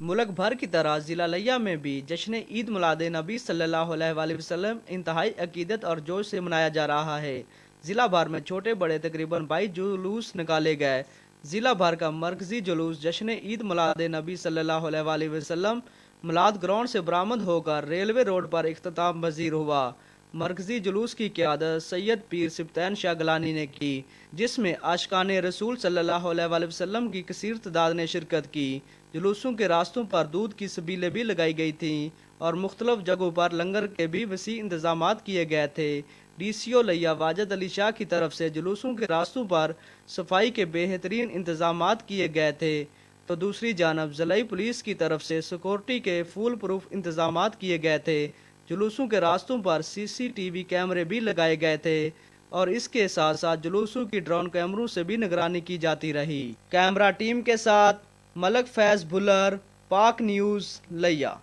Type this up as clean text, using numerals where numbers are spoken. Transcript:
मुल्क भर की तरह ज़िला लिया में भी जश्न ईद मिलाद नबी सल्लल्लाहु अलैहि वसल्लम इंतहाई अकीदत और जोश से मनाया जा रहा है। ज़िला भर में छोटे बड़े तकरीबन 22 जुलूस निकाले गए। ज़िला भर का मरकजी जुलूस जश्न ईद मिलाद नबी सल्लल्लाहु अलैहि वसल्लम मिलाद ग्राउंड से बरामद होकर रेलवे रोड पर इख्तिताम पजीर हुआ। मरकजी जुलूस की क़यादत सैयद पीर सिब्तैन शाह गिलानी ने की, जिसमें आशिकान रसूल सल्लल्लाहु अलैहि वसल्लम की कसीर तादाद ने शिरकत की। जुलूसों के रास्तों पर दूध की सबीलें भी लगाई गई थीं और मुख्तलिफ जगहों पर लंगर के भी वसी इंतजामात किए गए थे। DCO लिया वाजिद अली शाह की तरफ से जुलूसों के रास्तों पर सफाई के बेहतरीन इंतजामात किए गए थे, तो दूसरी जानब ज़िलाई पुलिस की तरफ से सिक्योरिटी के फुल प्रूफ इंतजामात किए गए थे। जुलूसों के रास्तों पर CCTV कैमरे भी लगाए गए थे और इसके साथ साथ जुलूसों की ड्रोन कैमरों से भी निगरानी की जाती रही। कैमरा टीम के साथ मलक फैज भुल्लर, पाक न्यूज़ लिया।